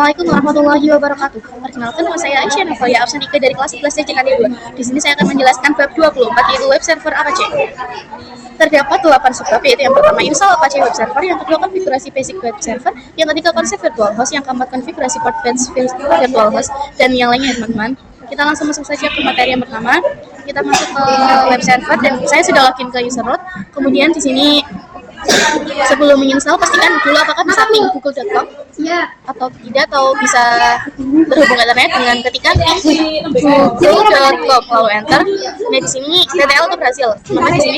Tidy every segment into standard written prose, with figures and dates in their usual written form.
Assalamualaikum warahmatullahi wabarakatuh. Perkenalkan, nama saya Aisyah Navalia, absen 3 dari kelas 11 CKD 2. Di sini saya akan menjelaskan bab 24, yaitu web server Apache. Terdapat 8 subbab, yaitu yang pertama install Apache web server, yang kedua konfigurasi basic web server, yang ketiga konsep virtual host, yang keempat konfigurasi port-based virtual host, dan yang lainnya teman-teman. Kita langsung masuk saja ke materi yang pertama. Kita masuk ke web server dan saya sudah login ke user root. Kemudian di sini sebelum menginstal pastikan dulu apakah bisa ping google.com atau tidak, atau bisa berhubung internet dengan ketikan ping google.com lalu enter. Nah di sini TTL itu berhasil, maka di sini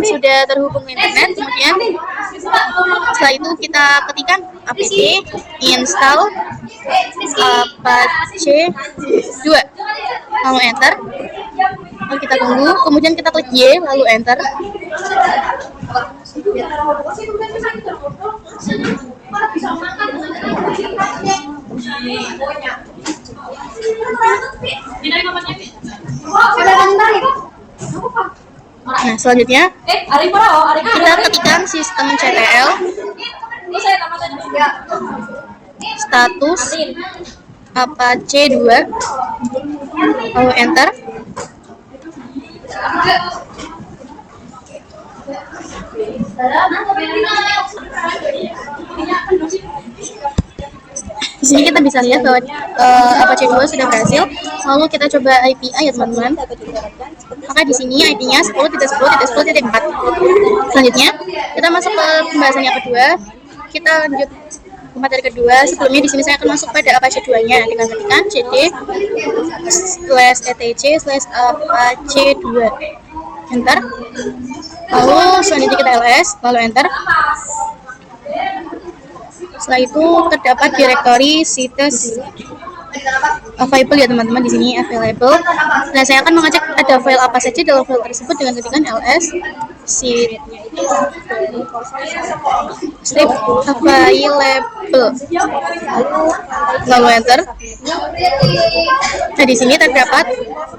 sudah terhubung internet. Kemudian setelah itu kita ketikkan apt install apache 2 lalu enter. Lalu kita tunggu, kemudian kita klik Y lalu enter. Nah selanjutnya kita ketikkan sistem CTL status apache 2 lalu enter. Di sini kita bisa lihat bahwa Apache 2 sudah berhasil. Lalu kita coba API ya teman-teman. Maka di sini IP-nya 10.10.10.4. Selanjutnya kita masuk ke pembahasan yang kedua. Kita lanjut ke materi kedua. Sebelumnya di sini saya akan masuk pada Apache 2-nya dengan ketikan cd/etc/apache 2 enter. Lalu selanjutnya kita ls lalu enter. Setelah itu terdapat direktori situs available ya teman-teman, di sini available. Nah saya akan mengecek ada file apa saja dalam file tersebut dengan ketikan ls strip available lalu enter. Nah di sini terdapat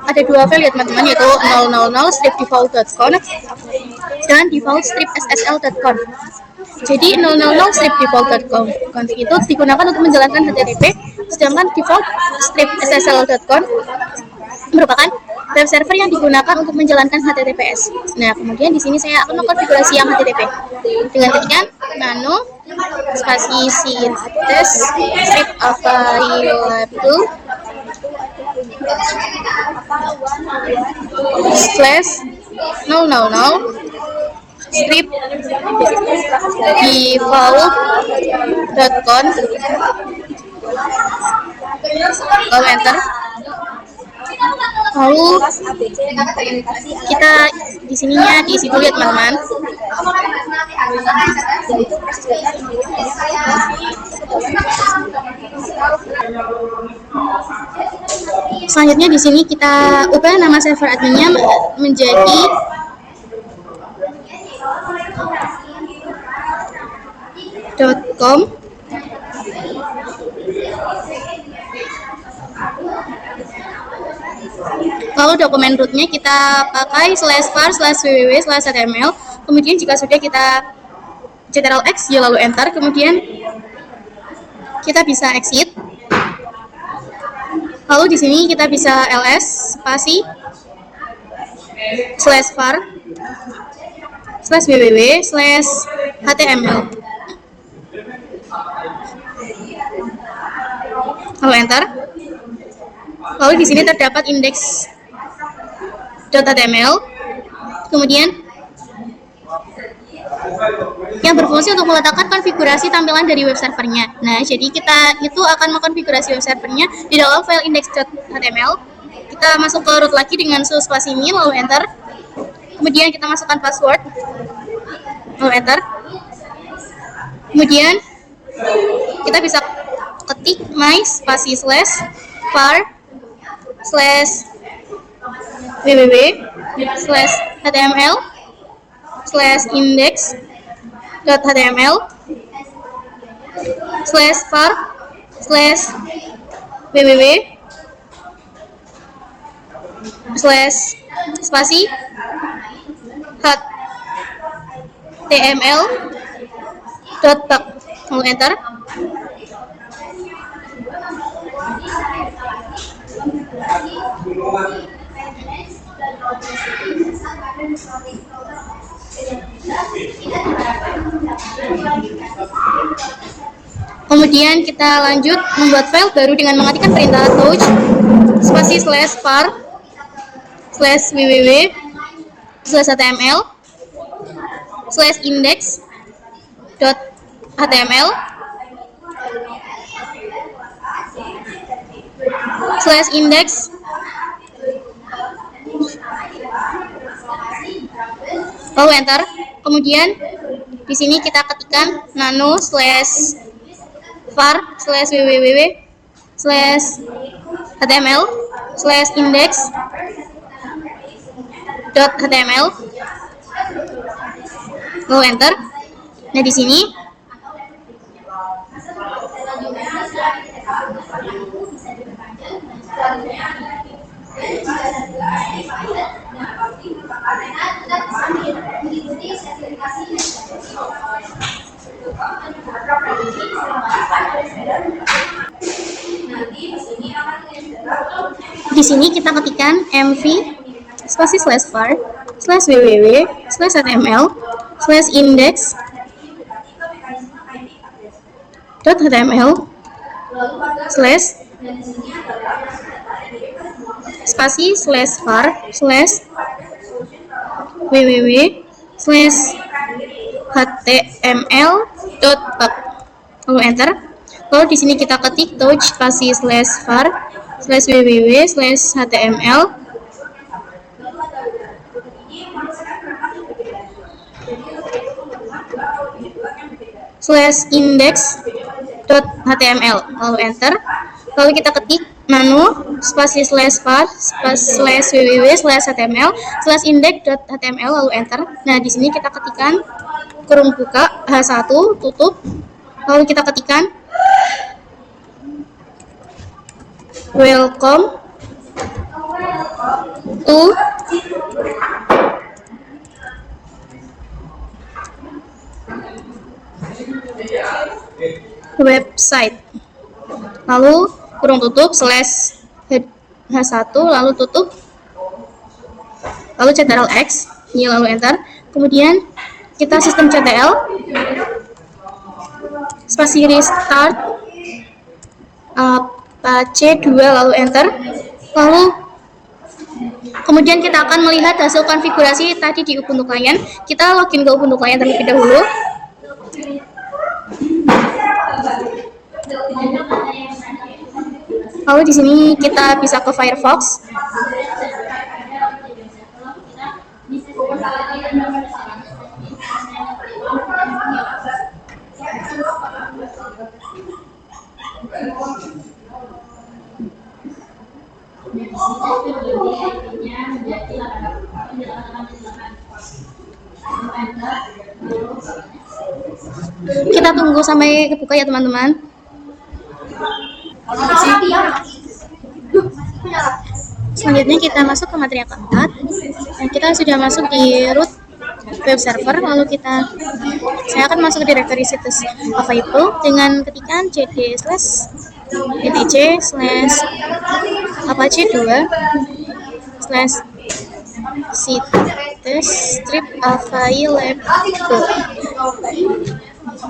ada dua file ya teman-teman, yaitu 000 strip default.conf dan default strip ssl.conf. Jadi 000 strip default.conf itu digunakan untuk menjalankan HTTP, sedangkan default strip ssl.conf merupakan web server yang digunakan untuk menjalankan HTTPS. Nah, kemudian di sini saya akan mengkonfigurasi yang HTTP dengan ketikan nano spasi sites strip available slash 000 strip default.conf lalu enter. Lalu kita di sininya diisi dulu ya teman-teman. Selanjutnya di sini kita ubah nama server adminnya menjadi .com. Lalu dokumen rootnya kita pakai /var/www/html. Kemudian jika sudah kita Ctrl+X ya lalu enter. Kemudian kita bisa exit. Lalu di sini kita bisa ls spasi /var/www/html lalu enter. Lalu di sini terdapat index.html, kemudian yang berfungsi untuk meletakkan konfigurasi tampilan dari web servernya. Nah, jadi kita itu akan mengkonfigurasi web servernya di dalam file index.html. Kita masuk ke root lagi dengan spasi ini lalu enter. Kemudian kita masukkan password lalu enter. Kemudian kita bisa ketik my spasi /www/html/index.html/var/spasi html.tag lalu enter. Kemudian kita lanjut membuat file baru dengan mengetikkan perintah touch spasi /var /www /html /index.html /index lalu enter. Kemudian di sini kita ketikkan nano /var /www /html /index.html lalu enter. Nah, di sini kita ketikkan mv spasi /var /www /html /index.html spasi /var /www /html.pub lalu enter. Lalu di sini kita ketik touch spasi /var /www /html /index.html lalu enter. Lalu kita ketik nano spasi /var /www /html /index.html lalu enter. Nah, di sini kita ketikkan kurung buka H1 tutup, lalu kita ketikkan welcome to website, lalu kurung tutup /h1 lalu tutup, lalu Ctrl X ini lalu enter. Kemudian kita sistem CTL spasi restart Apache 2 lalu enter. Lalu kemudian kita akan melihat hasil konfigurasi tadi di Ubuntu Client. Kita login ke Ubuntu Client terlebih dahulu. Lalu di sini kita bisa ke Firefox. Kita tunggu sampai kebuka ya teman-teman. Selanjutnya kita masuk ke materi yang keempat. Nah, kita sudah masuk di root web server, lalu saya akan masuk ke directory situs available dengan ketikan cd/etc/apache 2 /sites strip available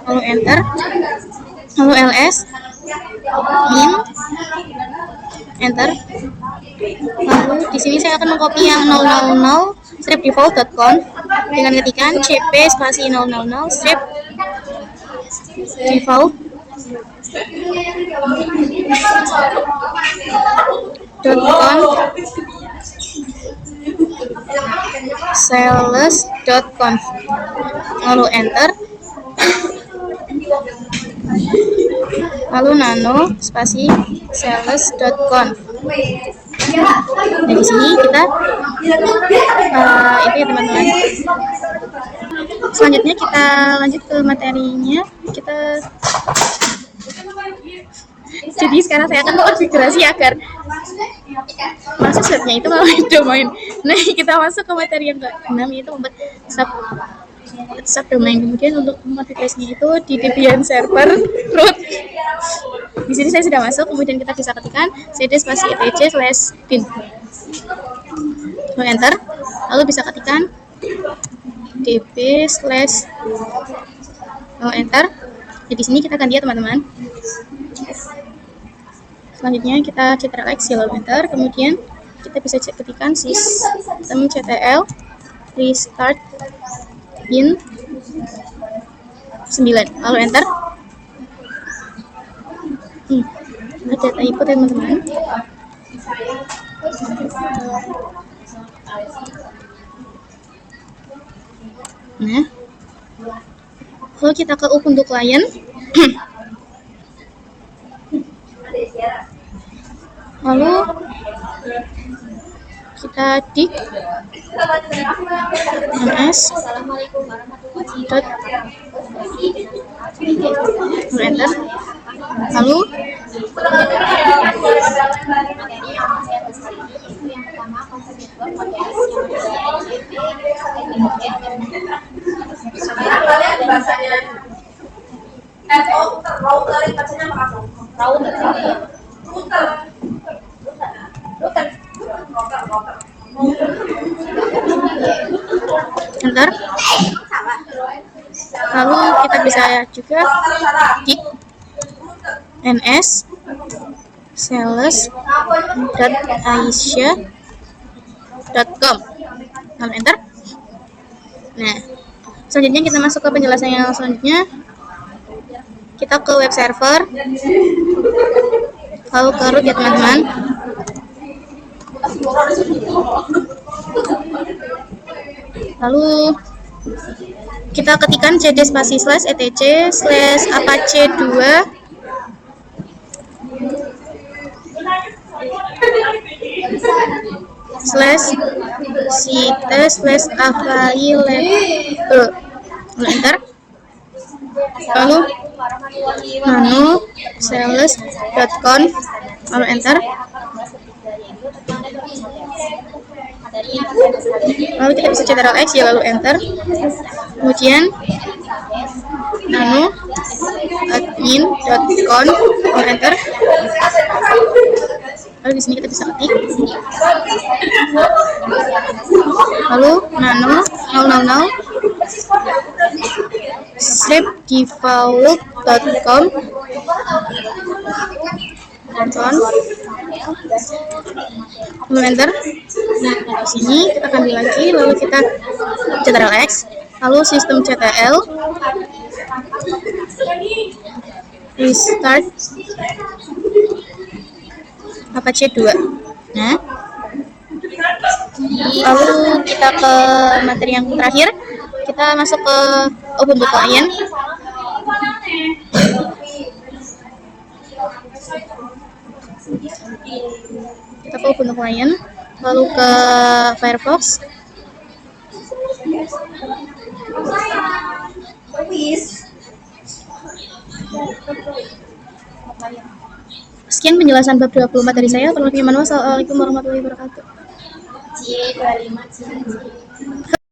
lalu enter, lalu ls min enter. Lalu di sini saya akan mengcopy yang 000 strip default.conf dengan ketikan cp spasi 000 strip default.conf sales.conf lalu enter, lalu nano spasi sales.conf. Nah, di sini kita itu ya teman-teman. Selanjutnya kita lanjut ke materinya. Jadi sekarang saya akan konfigurasi agar masuk setnya itu malah domain. Nah, kita masuk ke materi yang ke-6 yaitu membuat subdomain. Kemudian untuk modifikasinya itu di Debian server root. Di sini saya sudah masuk, kemudian kita bisa ketikkan cd spasi etc/bin. Lalu enter. Lalu bisa ketikkan db/, lalu enter. Jadi di sini kita akan lihat teman-teman. Selanjutnya kita ctrl X ya, lalu enter. Kemudian kita bisa ketikkan systemctl restart bin 9, lalu enter. Ada typo teman-teman. Nah, kalau kita ke Ubuntu client, lalu kita dik ms dot enter, lalu enter. Lalu kita bisa juga dik ns sales.aisyah.com, lalu enter. Nah, selanjutnya kita masuk ke penjelasan yang selanjutnya. Kita ke web server, lalu ke root ya teman-teman. Lalu kita ketikkan cd spasi /etc/apache 2 /site/available, lalu enter. Lalu nano sales.com, lalu enter. Lalu kita bisa ctrl X ya, lalu enter. Kemudian nano admin.com, lalu enter. Lalu di sini kita bisa ketik, lalu nano 000 stripdefault.com, lalu enter. Nah, di sini kita ambil lagi, lalu kita ctrl X, lalu systemctl restart apache 2. Nah, lalu kita ke materi yang terakhir, kita masuk ke Ubuntu client. Kita ke Ubuntu client, lalu ke Firefox. Sekian penjelasan bab 24 dari saya. Assalamualaikum warahmatullahi wabarakatuh.